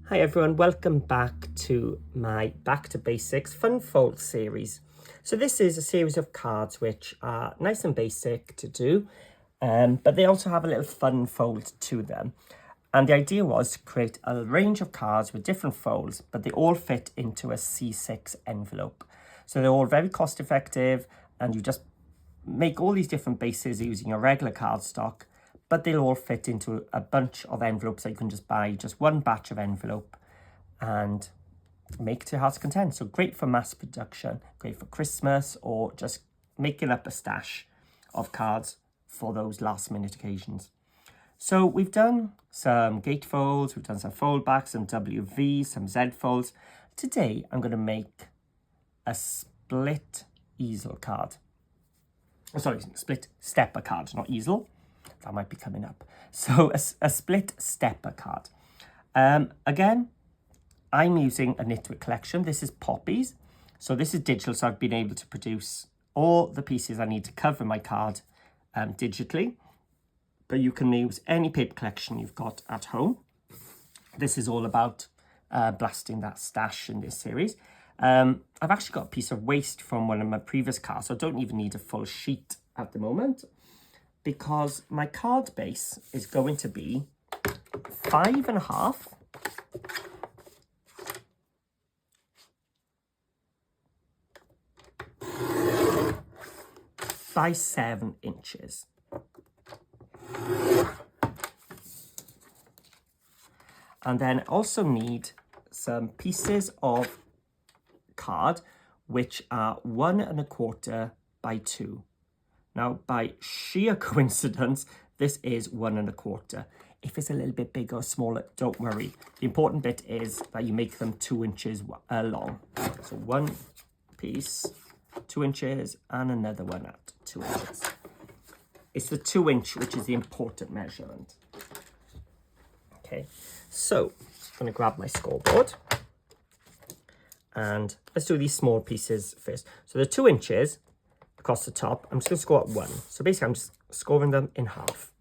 Hi everyone, welcome back to my Back to Basics Fun Fold series. So this is a series of cards which are nice and basic to do, but they also have a little fun fold to them. And the idea was to create a range of cards with different folds, but they all fit into a C6 envelope. So they're all very cost effective, and you just make all these different bases using your regular cardstock, but they'll all fit into a bunch of envelopes that you can just buy just one batch of envelope and make to your heart's content. So great for mass production, great for Christmas, or just making up a stash of cards for those last minute occasions. So we've done some gatefolds, we've done some foldbacks, some WV, some Z folds. Today I'm going to make a split easel card. Oh, sorry, split stepper card, not easel. That might be coming up. So a split stepper card. Again, I'm using a Knitwit collection. This is Poppies. So this is digital, so I've been able to produce all the pieces I need to cover my card digitally. But you can use any paper collection you've got at home. This is all about blasting that stash in this series. I've actually got a piece of waste from one of my previous cards, so I don't even need a full sheet at the moment, because my card base is going to be 5.5 by 7 inches. And then I also need some pieces of card which are 1.25 by 2. Now, by sheer coincidence, this is 1.25. If it's a little bit bigger or smaller, don't worry. The important bit is that you make them 2 inches long. So one piece, 2 inches, and another one at 2 inches. It's the 2 inch which is the important measurement. Okay, so I'm going to grab my scoreboard. And let's do these small pieces first. So the 2 inches across the top, I'm just going to score at 1. So basically I'm just scoring them in half.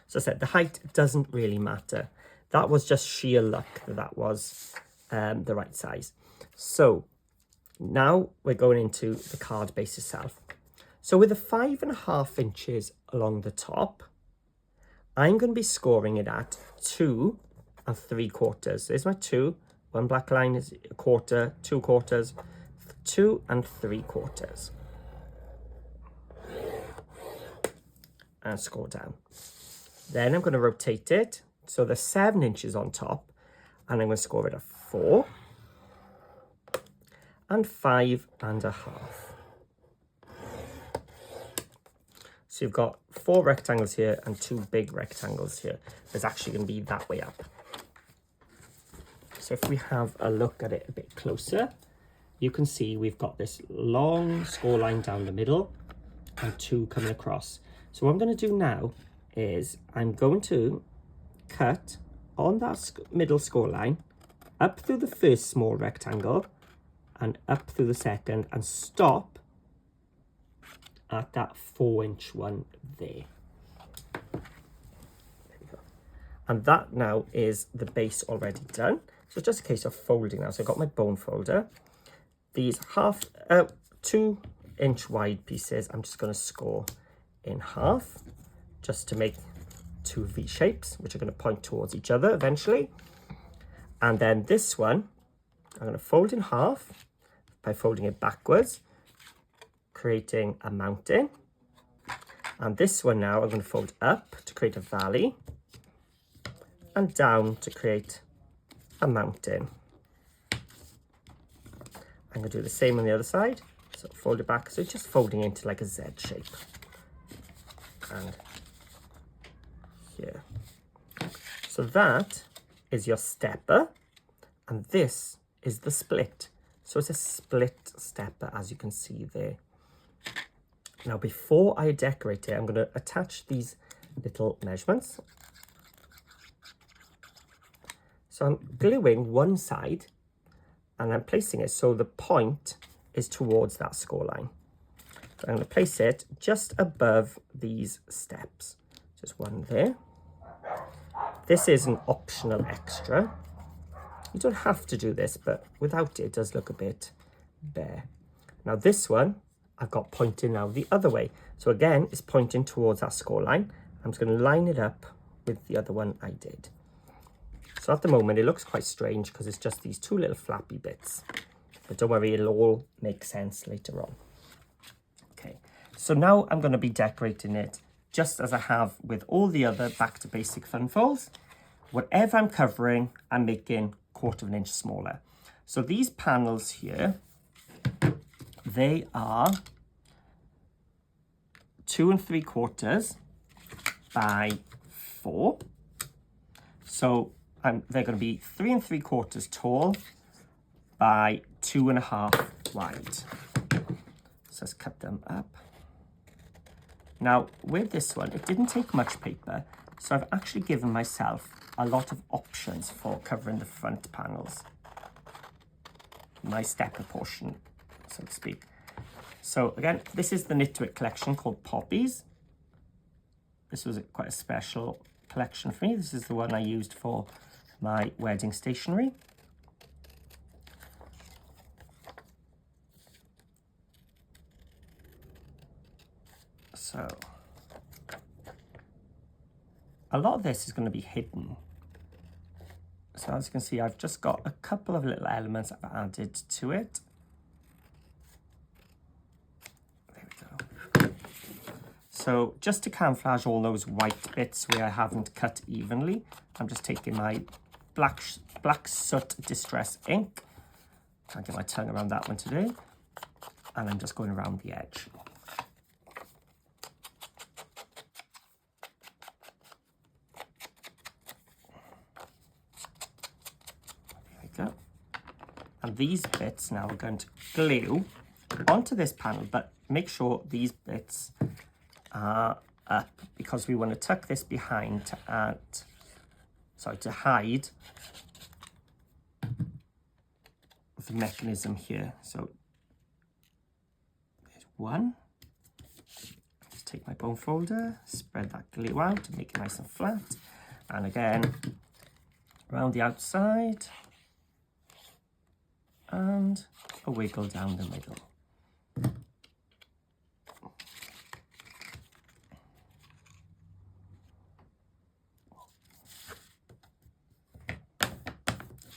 So I said the height doesn't really matter. That was just sheer luck that was the right size. So now we're going into the card base itself. So with the 5.5 inches along the top, I'm going to be scoring it at 2 3/4. There's my 2. One black line is 1/4, 2/4, 2 3/4. And score down. Then I'm going to rotate it so there's 7 inches on top, and I'm going to score it at 4 and 5.5. So you've got 4 rectangles here and 2 big rectangles here. There's actually going to be that way up. So if we have a look at it a bit closer, you can see we've got this long score line down the middle and 2 coming across. So what I'm going to do now is I'm going to cut on that middle score line up through the first small rectangle and up through the second, and stop at that 4-inch one there. And that now is the base already done. So it's just a case of folding now. So I've got my bone folder. These 2-inch wide pieces, I'm just going to score in half just to make 2 V shapes, which are going to point towards each other eventually. And then this one, I'm going to fold in half by folding it backwards, creating a mountain. And this one now I'm going to fold up to create a valley, and down to create a mountain. I'm going to do the same on the other side. So fold it back, so it's just folding into like a Z shape. And here. So that is your stepper, and this is the split. So it's a split stepper, as you can see there. Now, before I decorate it, I'm going to attach these little measurements. So I'm gluing one side and I'm placing it so the point is towards that score line. So I'm going to place it just above these steps. Just one there. This is an optional extra. You don't have to do this, but without it, it does look a bit bare. Now this one, I've got pointing now the other way. So again, it's pointing towards our score line. I'm just going to line it up with the other one I did. So at the moment, it looks quite strange because it's just these two little flappy bits. But don't worry, it'll all make sense later on. Okay, so now I'm going to be decorating it just as I have with all the other Back to Basic fun folds. Whatever I'm covering, I'm making 1/4 inch smaller. So these panels here, they are 2 3/4 by 4. So they're going to be 3 3/4 tall by 2 1/2 wide. So let's cut them up. Now with this one, it didn't take much paper, so I've actually given myself a lot of options for covering the front panels. My stepper portion, so to speak. So again, this is the Knitwit collection called Poppies. This was quite a special collection for me. This is the one I used for my wedding stationery. So a lot of this is going to be hidden. So as you can see, I've just got a couple of little elements I've added to it. There we go. So just to camouflage all those white bits where I haven't cut evenly, I'm just taking my black soot distress ink. Can't get my tongue around that one today. And I'm just going around the edge. And these bits now are going to glue onto this panel, but make sure these bits are up because we want to tuck this behind to hide the mechanism here. So there's one. Just take my bone folder, spread that glue out to make it nice and flat. And again, around the outside. And a wiggle down the middle.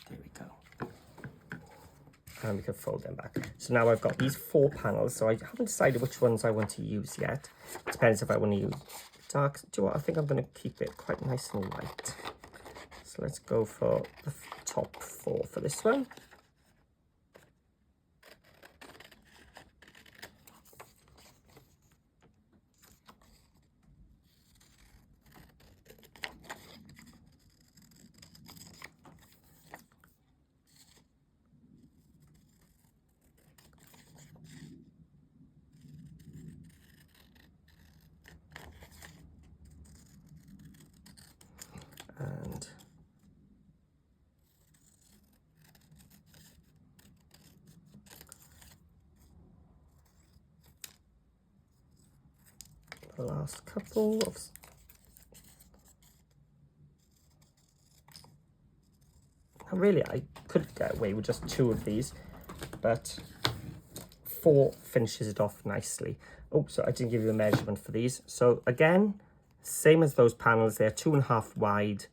There we go. And we can fold them back. So now I've got these 4 panels. So I haven't decided which ones I want to use yet. It depends if I want to use dark. Do you know what? I think I'm going to keep it quite nice and white. So let's go for the top 4 for this one. And the last couple of really, I could get away with just 2 of these, but 4 finishes it off nicely. Oh, so I didn't give you a measurement for these. So again, same as those panels, they're 2 1/2 wide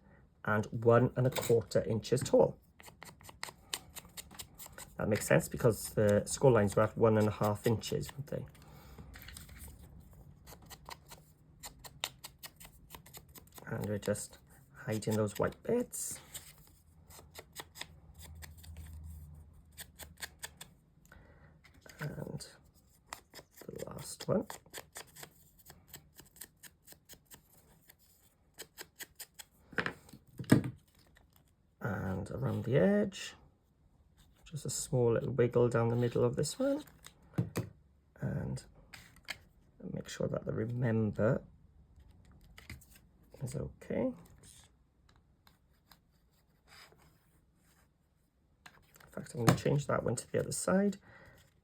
and 1 1/4 inches tall. That makes sense because the score lines were at 1 1/2 inches, weren't they? And we're just hiding those white bits. And the last one. And around the edge, just a small little wiggle down the middle of this one. And make sure that the remember is okay. In fact, I'm going to change that one to the other side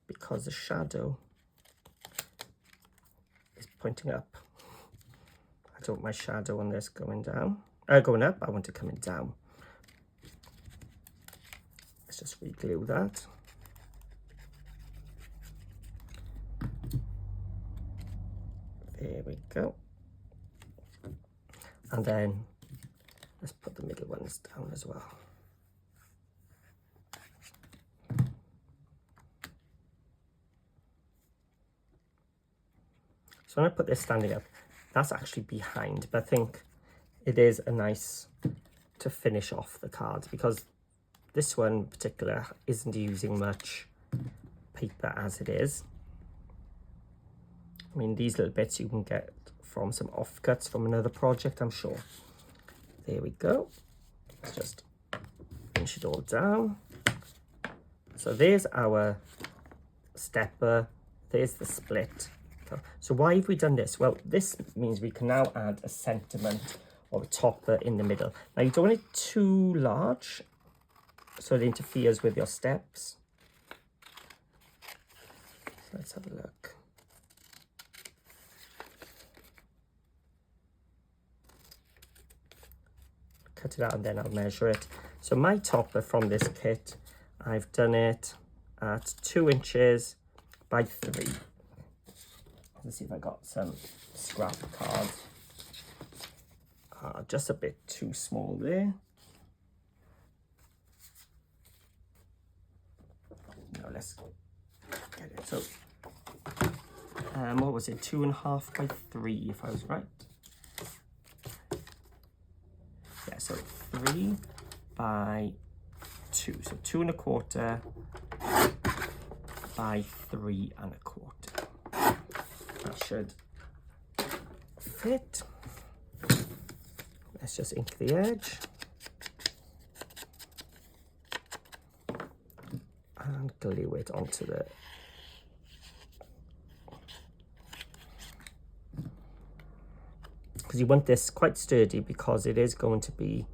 because the shadow is pointing up. I don't want my shadow on this going down, going up. I want it coming down. Let's just re-glue that. There we go. And then let's put the middle ones down as well. So when I put this standing up, that's actually behind, but I think it is a nice to finish off the card, because this one in particular isn't using much paper as it is. I mean, these little bits you can get from some offcuts from another project, I'm sure. There we go. Let's just finish it all down. So there's our stepper, there's the split. So why have we done this? Well, this means we can now add a sentiment or a topper in the middle. Now you don't want it too large so it interferes with your steps. So let's have a look. Cut it out and then I'll measure it. So my topper from this kit, I've done it at 2 inches by 3. Let's see if I got some scrap cards. Just a bit too small there. No, let's get it. So, what was it? 2.5 by 3, if I was right. Yeah, so 3 by 2. So 2.25 by 3.25. That should fit. Let's just ink the edge and glue it onto the because you want this quite sturdy, because it is going to be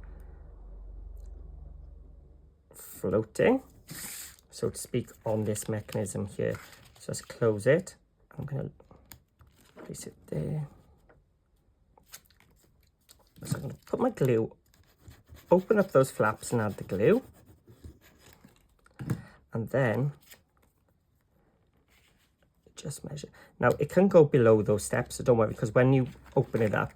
floating, so to speak, on this mechanism here. So let's close it. I'm going to place it there. So I'm going to put my glue, open up those flaps and add the glue. And then just measure. Now it can go below those steps, so don't worry, because when you open it up,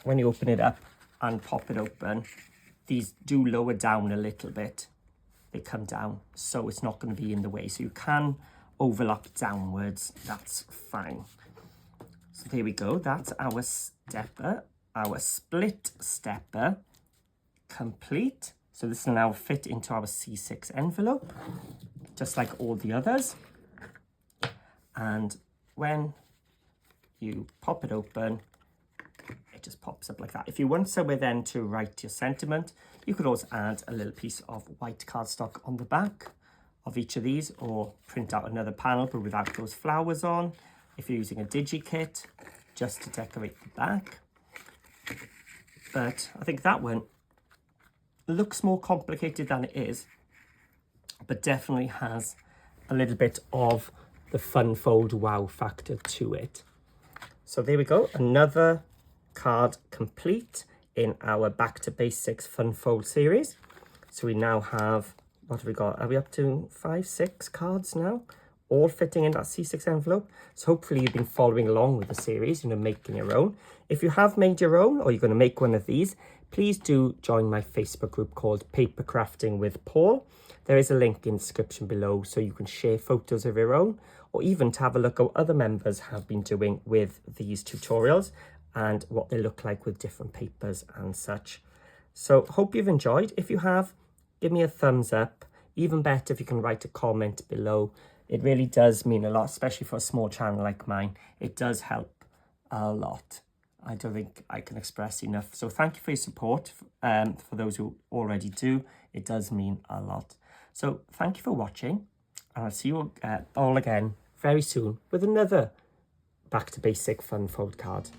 when you open it up and pop it open, these do lower down a little bit. They come down, so it's not going to be in the way. So you can overlap downwards, that's fine. So there we go, that's our stepper, our split stepper complete. So this will now fit into our C6 envelope, just like all the others. And when you pop it open, it just pops up like that. If you want somewhere then to write your sentiment, you could also add a little piece of white cardstock on the back of each of these, or print out another panel but without those flowers on, if you're using a DigiKit, just to decorate the back. But I think that one looks more complicated than it is, but definitely has a little bit of the fun fold wow factor to it. So there we go, another card complete in our Back to Basics Fun Fold series. So we now have, what have we got? Are we up to 5, 6 cards now? All fitting in that C6 envelope. So hopefully you've been following along with the series, making your own. If you have made your own, or you're going to make one of these, please do join my Facebook group called Paper Crafting with Paul. There is a link in the description below, so you can share photos of your own, or even to have a look at what other members have been doing with these tutorials and what they look like with different papers and such. So hope you've enjoyed. If you have, give me a thumbs up. Even better if you can write a comment below. It really does mean a lot, especially for a small channel like mine. It does help a lot. I don't think I can express enough. So thank you for your support. For those who already do, it does mean a lot. So thank you for watching, and I'll see you all again very soon with another Back to Basic Fun Fold card.